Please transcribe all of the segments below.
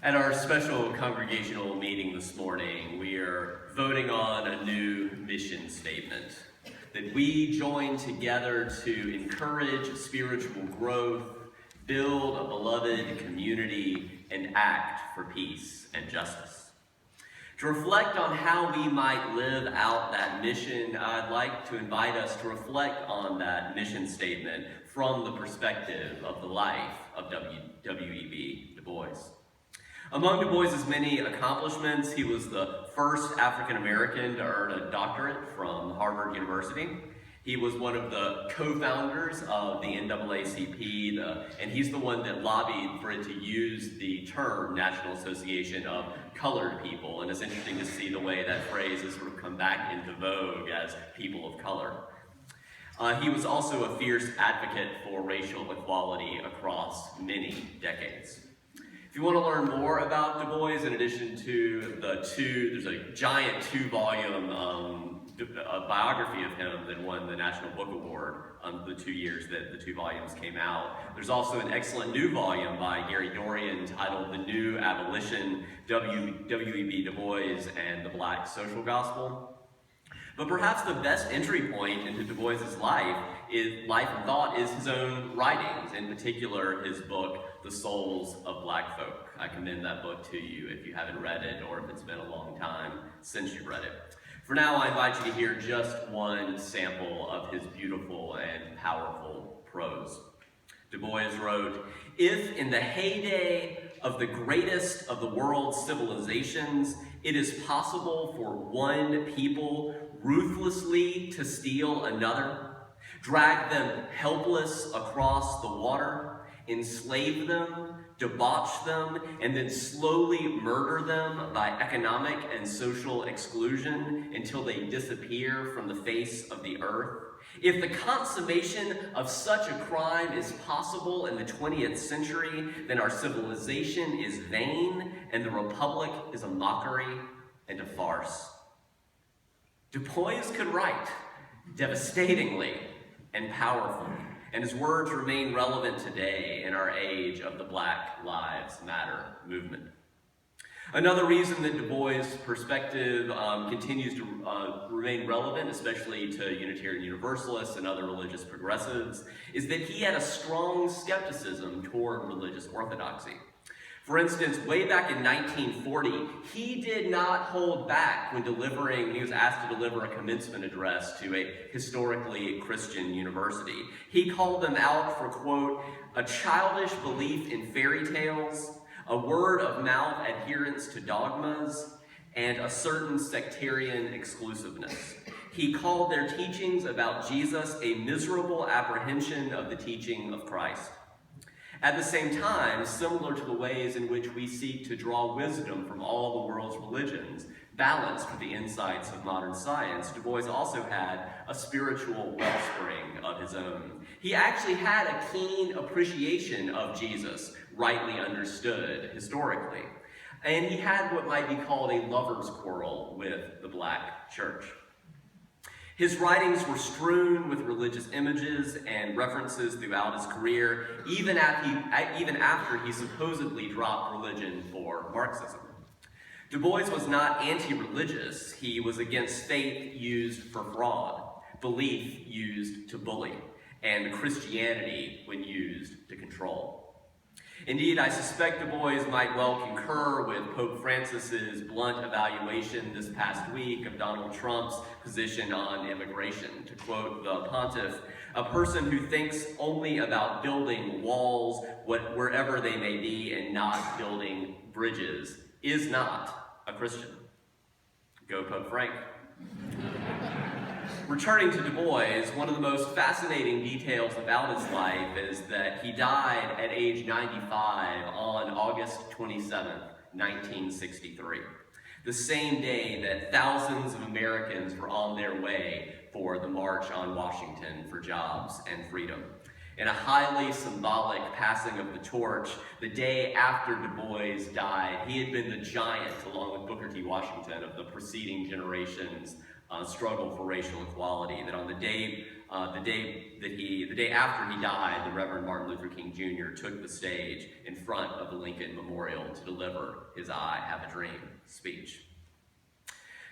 At our special congregational meeting this morning, we are voting on a new mission statement, that we join together to encourage spiritual growth, build a beloved community, and act for peace and justice. To reflect on how we might live out that mission, I'd like to invite us to reflect on that mission statement from the perspective of the life of W.E.B. Du Bois. Among Du Bois's many accomplishments, he was the first African-American to earn a doctorate from Harvard University. He was one of the co-founders of the NAACP, and he's the one that lobbied for it to use the term National Association of Colored People, and it's interesting to see the way that phrase has sort of come back into vogue as people of color. He was also a fierce advocate for racial equality across many decades. If you want to learn more about Du Bois, in addition to there's a giant two-volume biography of him that won the National Book Award the 2 years that the two volumes came out. There's also an excellent new volume by Gary Dorian titled The New Abolition, W.E.B. Du Bois and the Black Social Gospel. But perhaps the best entry point into Du Bois's life and thought is his own writings, in particular his book, The Souls of Black Folk. I commend that book to you if you haven't read it or if it's been a long time since you've read it. For now, I invite you to hear just one sample of his beautiful and powerful prose. Du Bois wrote, "If in the heyday of the greatest of the world's civilizations, it is possible for one people ruthlessly to steal another, drag them helpless across the water, enslave them, debauch them, and then slowly murder them by economic and social exclusion until they disappear from the face of the earth. If the consummation of such a crime is possible in the 20th century, then our civilization is vain and the Republic is a mockery and a farce." Du Bois could write devastatingly and powerfully, and his words remain relevant today in our age of the Black Lives Matter movement. Another reason that Du Bois' perspective continues to remain relevant, especially to Unitarian Universalists and other religious progressives, is that he had a strong skepticism toward religious orthodoxy. For instance, way back in 1940, he did not hold back when he was asked to deliver a commencement address to a historically Christian university. He called them out for, quote, "a childish belief in fairy tales, a word-of-mouth adherence to dogmas, and a certain sectarian exclusiveness." He called their teachings about Jesus a miserable apprehension of the teaching of Christ. At the same time, similar to the ways in which we seek to draw wisdom from all the world's religions, balanced with the insights of modern science, Du Bois also had a spiritual wellspring of his own. He actually had a keen appreciation of Jesus, rightly understood historically. And he had what might be called a lover's quarrel with the Black church. His writings were strewn with religious images and references throughout his career, even after he supposedly dropped religion for Marxism. Du Bois was not anti-religious. He was against faith used for fraud, belief used to bully, and Christianity when used to control. Indeed, I suspect Du Bois might well concur with Pope Francis's blunt evaluation this past week of Donald Trump's position on immigration. To quote the pontiff, "A person who thinks only about building walls, wherever they may be, and not building bridges, is not a Christian." Go Pope Frank. Returning to Du Bois, one of the most fascinating details about his life is that he died at age 95 on August 27, 1963, the same day that thousands of Americans were on their way for the March on Washington for Jobs and Freedom. In a highly symbolic passing of the torch, the day after Du Bois died, he had been the giant, along with Booker T. Washington, of the preceding generation's struggle for racial equality. That on the day the day after he died, the Reverend Martin Luther King Jr. took the stage in front of the Lincoln Memorial to deliver his "I Have a Dream" speech.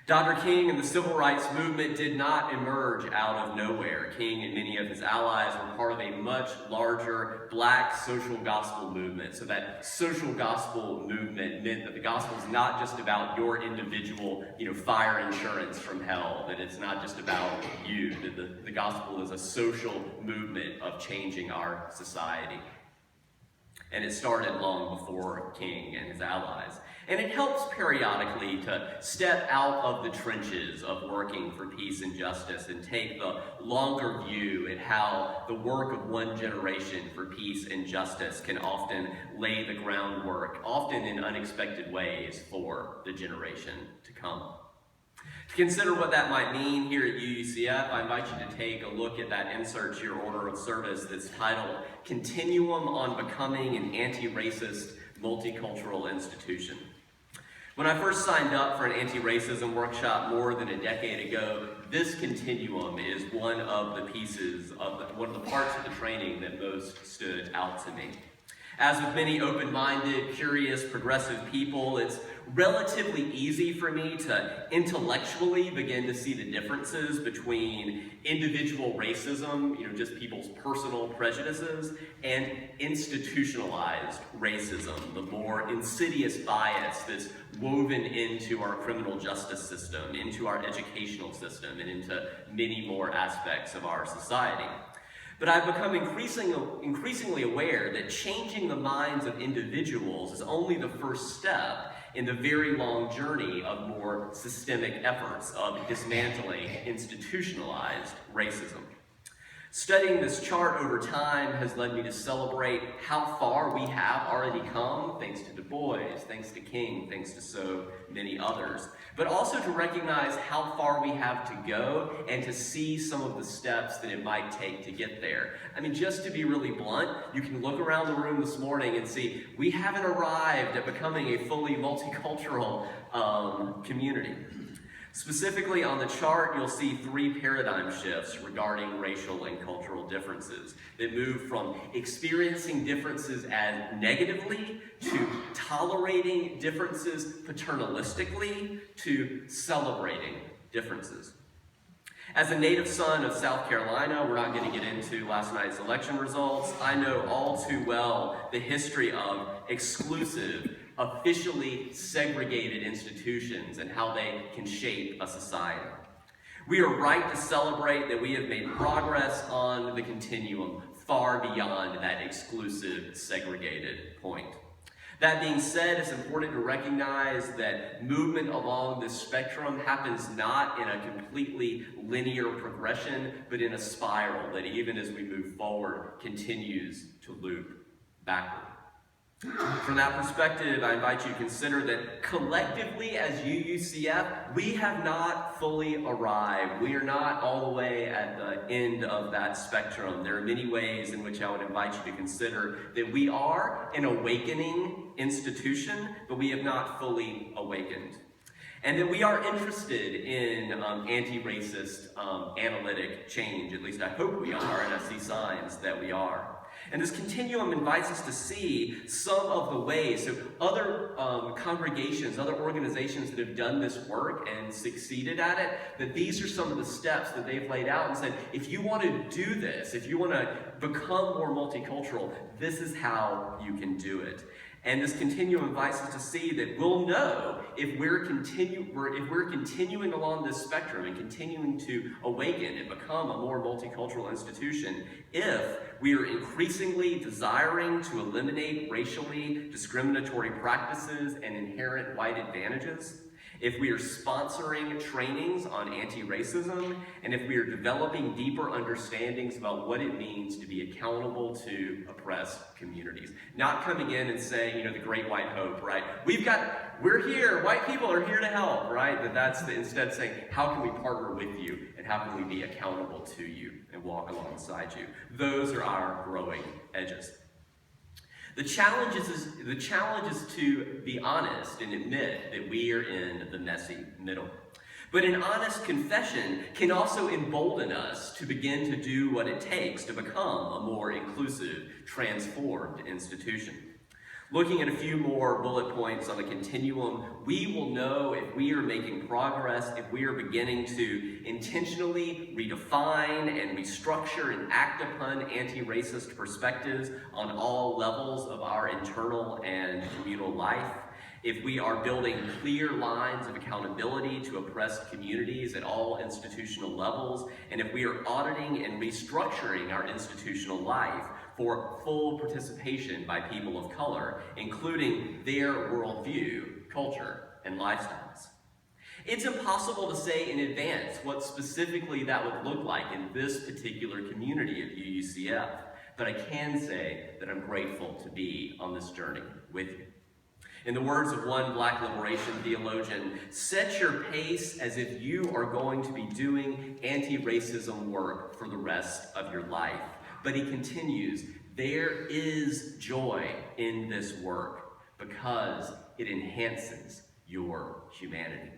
Dr. King and the civil rights movement did not emerge out of nowhere. King and many of his allies were part of a much larger black social gospel movement. So that social gospel movement meant that the gospel is not just about your individual, fire insurance from hell, that it's not just about you, that the gospel is a social movement of changing our society. And it started long before King and his allies. And it helps periodically to step out of the trenches of working for peace and justice and take the longer view at how the work of one generation for peace and justice can often lay the groundwork, often in unexpected ways, for the generation to come. To consider what that might mean here at UUCF, I invite you to take a look at that insert to your order of service that's titled "Continuum on Becoming an Anti-Racist Multicultural Institution." When I first signed up for an anti-racism workshop more than a decade ago, this continuum is one of the parts of the training that most stood out to me. As with many open-minded, curious, progressive people, it's relatively easy for me to intellectually begin to see the differences between individual racism, just people's personal prejudices, and institutionalized racism, the more insidious bias that's woven into our criminal justice system, into our educational system, and into many more aspects of our society. But I've become increasingly aware that changing the minds of individuals is only the first step in the very long journey of more systemic efforts of dismantling institutionalized racism. Studying this chart over time has led me to celebrate how far we have already come, thanks to Du Bois, thanks to King, thanks to so many others, but also to recognize how far we have to go and to see some of the steps that it might take to get there. Just to be really blunt, you can look around the room this morning and see we haven't arrived at becoming a fully multicultural community. Specifically on the chart, you'll see 3 paradigm shifts regarding racial and cultural differences that move from experiencing differences as negatively to tolerating differences paternalistically to celebrating differences. As a native son of South Carolina, we're not going to get into last night's election results. I know all too well the history of exclusive, officially segregated institutions and how they can shape a society. We are right to celebrate that we have made progress on the continuum far beyond that exclusive, segregated point. That being said, it's important to recognize that movement along this spectrum happens not in a completely linear progression, but in a spiral that even as we move forward, continues to loop backward. From that perspective, I invite you to consider that collectively as UUCF, we have not fully arrived. We are not all the way at the end of that spectrum. There are many ways in which I would invite you to consider that we are an awakening institution, but we have not fully awakened. And that we are interested in anti-racist analytic change. At least I hope we are, and I see signs that we are. And this continuum invites us to see some of the ways, so other congregations, other organizations that have done this work and succeeded at it, that these are some of the steps that they've laid out and said, if you want to do this, if you want to become more multicultural, this is how you can do it. And this continuum invites us to see that we'll know if we're continuing along this spectrum and continuing to awaken and become a more multicultural institution, if we are increasingly desiring to eliminate racially discriminatory practices and inherent white advantages, if we are sponsoring trainings on anti-racism, and if we are developing deeper understandings about what it means to be accountable to oppressed communities. Not coming in and saying, the great white hope, right? We're here, white people are here to help, right? Instead saying, how can we partner with you, and how can we be accountable to you and walk alongside you? Those are our growing edges. The challenge is to be honest and admit that we are in the messy middle. But an honest confession can also embolden us to begin to do what it takes to become a more inclusive, transformed institution. Looking at a few more bullet points on the continuum, we will know if we are making progress, if we are beginning to intentionally redefine and restructure and act upon anti-racist perspectives on all levels of our internal and communal life, if we are building clear lines of accountability to oppressed communities at all institutional levels, and if we are auditing and restructuring our institutional life for full participation by people of color, including their worldview, culture, and lifestyles. It's impossible to say in advance what specifically that would look like in this particular community of UUCF, but I can say that I'm grateful to be on this journey with you. In the words of one Black liberation theologian, set your pace as if you are going to be doing anti-racism work for the rest of your life. But he continues, there is joy in this work because it enhances your humanity.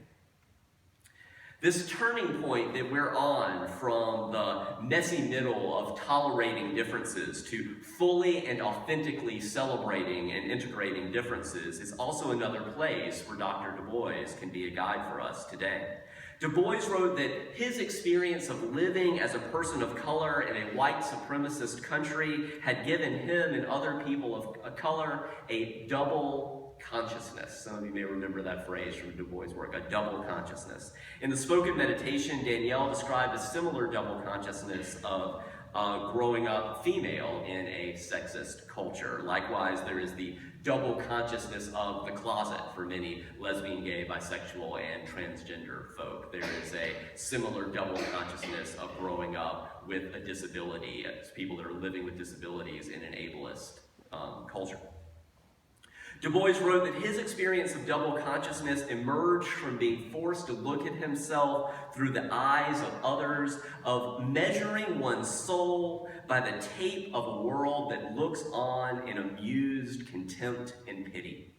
This turning point that we're on from the messy middle of tolerating differences to fully and authentically celebrating and integrating differences is also another place where Dr. Du Bois can be a guide for us today. Du Bois wrote that his experience of living as a person of color in a white supremacist country had given him and other people of color a double consciousness. Some of you may remember that phrase from Du Bois' work, a double consciousness. In the spoken meditation, Danielle described a similar double consciousness of growing up female in a sexist culture. Likewise, there is the double consciousness of the closet for many lesbian, gay, bisexual, and transgender folk. There is a similar double consciousness of growing up with a disability, as people that are living with disabilities in an ableist culture. Du Bois wrote that his experience of double consciousness emerged from being forced to look at himself through the eyes of others, of measuring one's soul by the tape of a world that looks on in amused contempt and pity.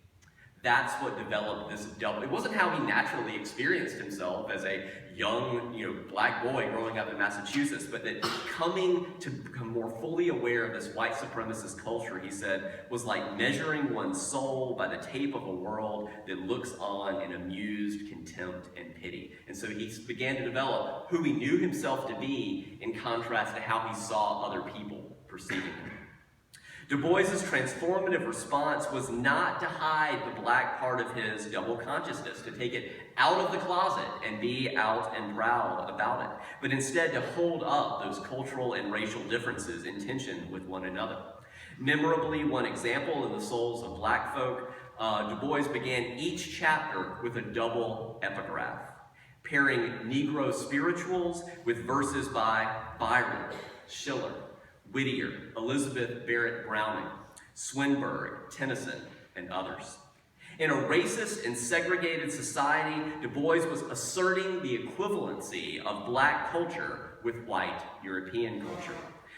That's what developed this double. It wasn't how he naturally experienced himself as a young, black boy growing up in Massachusetts, but that coming to become more fully aware of this white supremacist culture, he said, was like measuring one's soul by the tape of a world that looks on in amused contempt and pity. And so he began to develop who he knew himself to be in contrast to how he saw other people perceiving him. Du Bois's transformative response was not to hide the black part of his double consciousness, to take it out of the closet and be out and proud about it, but instead to hold up those cultural and racial differences in tension with one another. Memorably, one example in the Souls of Black Folk, Du Bois began each chapter with a double epigraph, pairing Negro spirituals with verses by Byron, Schiller, Whittier, Elizabeth Barrett Browning, Swinburne, Tennyson, and others. In a racist and segregated society, Du Bois was asserting the equivalency of black culture with white European culture.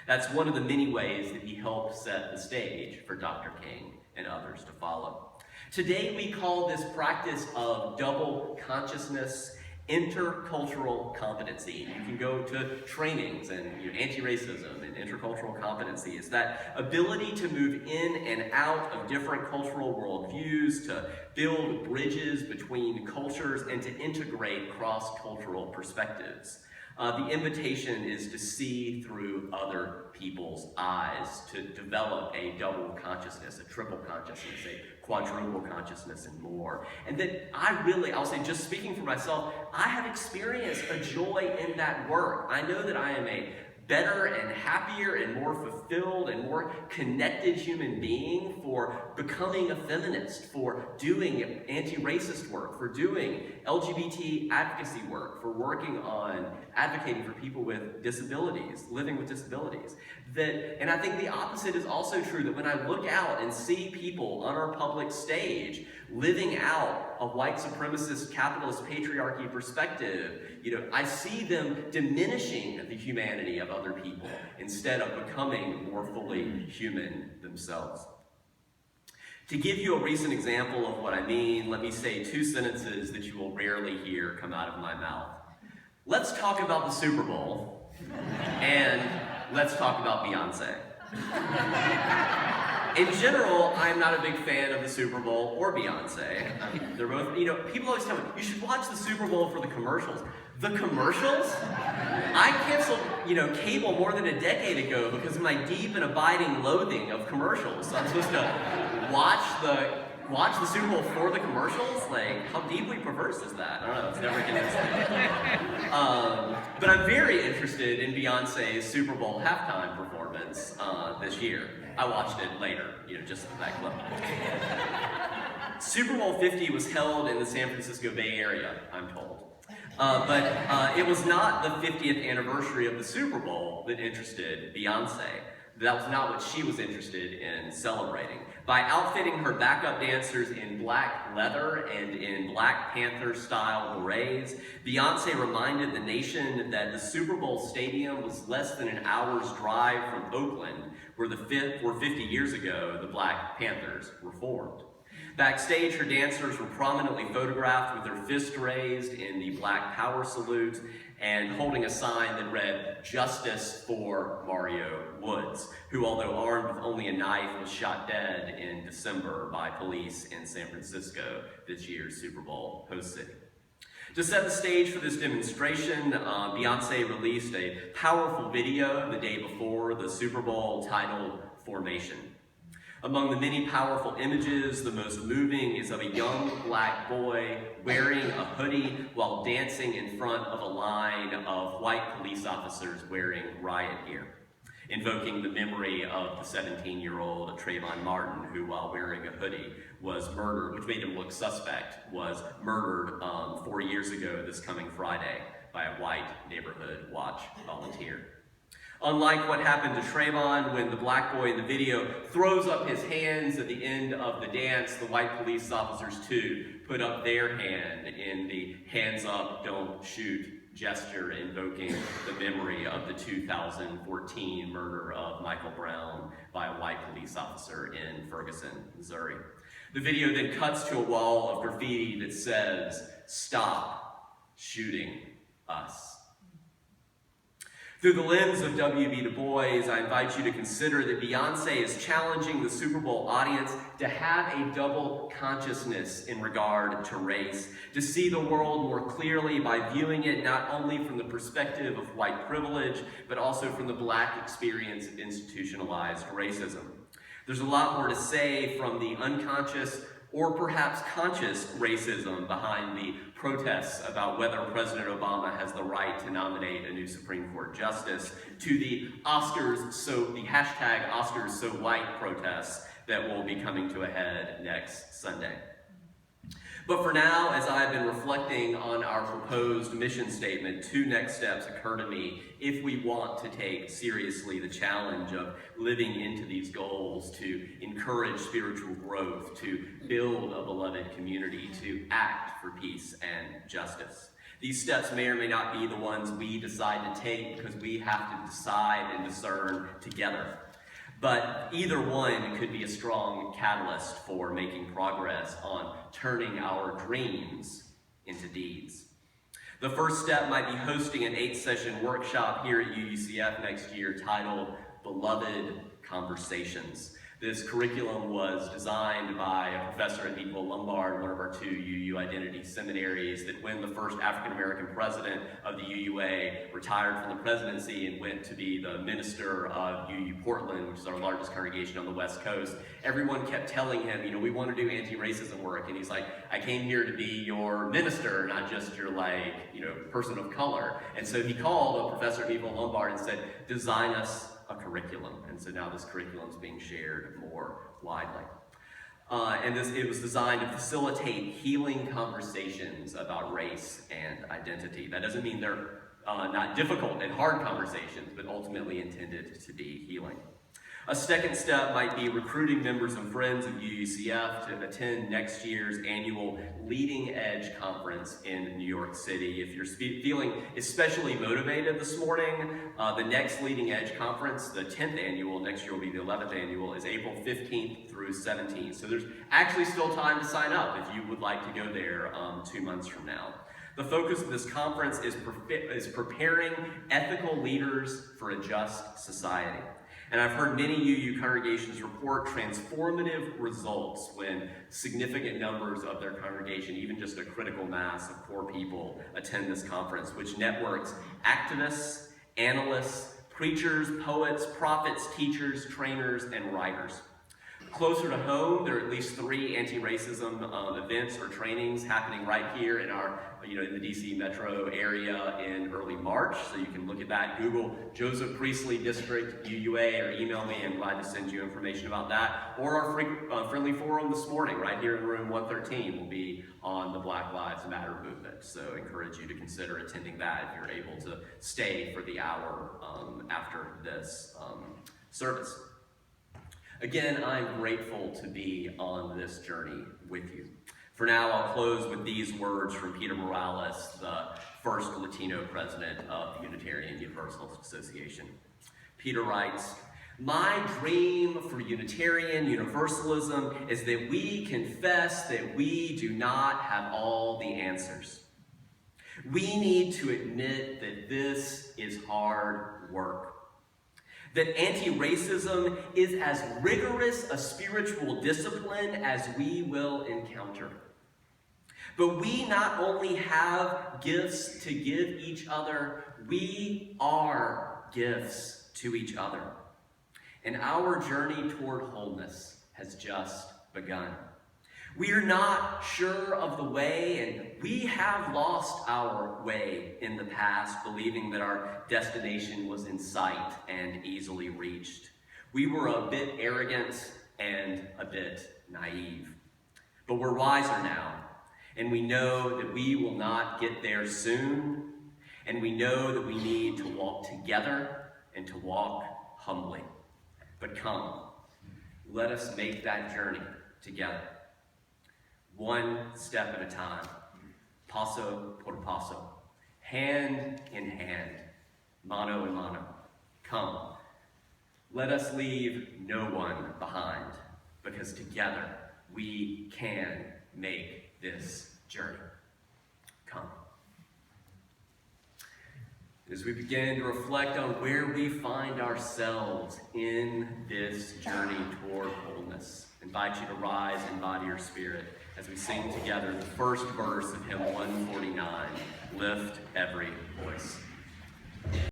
That's one of the many ways that he helped set the stage for Dr. King and others to follow. Today we call this practice of double consciousness intercultural competency. You can go to trainings and anti-racism and intercultural competency. It's that ability to move in and out of different cultural worldviews, to build bridges between cultures, and to integrate cross-cultural perspectives. The invitation is to see through other people's eyes, to develop a double consciousness, a triple consciousness, a quadruple consciousness, and more. And that I'll say, just speaking for myself, I have experienced a joy in that work. I know that I am a better and happier and more fulfilled and more connected human being for becoming a feminist, for doing anti-racist work, for doing LGBT advocacy work, for working on advocating for people with disabilities, living with disabilities. And I think the opposite is also true, that when I look out and see people on our public stage living out a white supremacist capitalist patriarchy perspective, I see them diminishing the humanity of other people instead of becoming more fully human themselves. To give you a recent example of what I mean, let me say two sentences that you will rarely hear come out of my mouth. Let's talk about the Super Bowl, and let's talk about Beyoncé. In general, I'm not a big fan of the Super Bowl or Beyoncé. They're both, people always tell me, you should watch the Super Bowl for the commercials. The commercials? I canceled, cable more than a decade ago because of my deep and abiding loathing of commercials. So I'm supposed to watch the Super Bowl for the commercials? Like, how deeply perverse is that? I don't know, it's never gonna but I'm very interested in Beyonce's Super Bowl halftime performance this year. I watched it later, just for that clip. Super Bowl 50 was held in the San Francisco Bay Area, I'm told. But it was not the 50th anniversary of the Super Bowl that interested Beyoncé. That was not what she was interested in celebrating. By outfitting her backup dancers in black leather and in Black Panthers style berets, Beyoncé reminded the nation that the Super Bowl stadium was less than an hour's drive from Oakland, where 50 years ago the Black Panthers were formed. Backstage, her dancers were prominently photographed with their fists raised in the Black Power salute and holding a sign that read, "Justice for Mario Woods," who, although armed with only a knife, was shot dead in December by police in San Francisco, this year's Super Bowl host city. To set the stage for this demonstration, Beyoncé released a powerful video the day before the Super Bowl titled "Formation." Among the many powerful images, the most moving is of a young black boy wearing a hoodie while dancing in front of a line of white police officers wearing riot gear, invoking the memory of the 17-year-old Trayvon Martin, who, while wearing a hoodie, was murdered, which made him look suspect, was murdered 4 years ago this coming Friday by a white neighborhood watch volunteer. Unlike what happened to Trayvon, when the black boy in the video throws up his hands at the end of the dance, the white police officers too put up their hand in the hands up, don't shoot gesture, invoking the memory of the 2014 murder of Michael Brown by a white police officer in Ferguson, Missouri. The video then cuts to a wall of graffiti that says, "Stop shooting us." Through the lens of W.E.B. Du Bois, I invite you to consider that Beyoncé is challenging the Super Bowl audience to have a double consciousness in regard to race, to see the world more clearly by viewing it not only from the perspective of white privilege, but also from the black experience of institutionalized racism. There's a lot more to say from the unconscious or perhaps conscious racism behind the protests about whether President Obama has the right to nominate a new Supreme Court justice, to the hashtag Oscars So White protests that will be coming to a head next Sunday. But for now, as I've been reflecting on our proposed mission statement, two next steps occur to me if we want to take seriously the challenge of living into these goals, to encourage spiritual growth, to build a beloved community, to act for peace and justice. These steps may or may not be the ones we decide to take because we have to decide and discern together. But either one could be a strong catalyst for making progress on turning our dreams into deeds. The first step might be hosting an 8-session workshop here at UUCF next year titled Beloved Conversations. This curriculum was designed by a professor at Lombard, one of our two UU identity seminaries, that when the first African-American president of the UUA retired from the presidency and went to be the minister of UU Portland, which is our largest congregation on the West Coast, everyone kept telling him, we want to do anti-racism work. And he's like, I came here to be your minister, not just your person of color. And so he called a professor at Lombard and said, design us a curriculum. And so now this curriculum is being shared more widely. It was designed to facilitate healing conversations about race and identity. That doesn't mean they're not difficult and hard conversations, but ultimately intended to be healing. A second step might be recruiting members and friends of UUCF to attend next year's annual Leading Edge Conference in New York City. If you're feeling especially motivated this morning, the next Leading Edge Conference, the 10th annual, next year will be the 11th annual, is April 15th through 17th. So there's actually still time to sign up if you would like to go there 2 months from now. The focus of this conference is preparing ethical leaders for a just society. And I've heard many UU congregations report transformative results when significant numbers of their congregation, even just a critical mass of core people, attend this conference, which networks activists, analysts, preachers, poets, prophets, teachers, trainers, and writers. Closer to home, there are at least 3 anti-racism events or trainings happening right here in our, in the DC metro area in early March. So you can look at that. Google Joseph Priestley District UUA or email me. I'm glad to send you information about that. Or our friendly forum this morning, right here in room 113, will be on the Black Lives Matter movement. So I encourage you to consider attending that if you're able to stay for the hour after this service. Again, I'm grateful to be on this journey with you. For now, I'll close with these words from Peter Morales, the first Latino president of the Unitarian Universalist Association. Peter writes, "My dream for Unitarian Universalism is that we confess that we do not have all the answers. We need to admit that this is hard work. That anti-racism is as rigorous a spiritual discipline as we will encounter. But we not only have gifts to give each other, we are gifts to each other. And our journey toward wholeness has just begun. We are not sure of the way, and we have lost our way in the past, believing that our destination was in sight and easily reached. We were a bit arrogant and a bit naive. But we're wiser now, and we know that we will not get there soon, and we know that we need to walk together and to walk humbly. But come, let us make that journey together. One step at a time, paso por paso, hand in hand, mano a mano. Come, let us leave no one behind, because together we can make this journey. Come." As we begin to reflect on where we find ourselves in this journey toward wholeness, I invite you to rise in body or spirit as we sing together the first verse of hymn 149, "Lift Every Voice."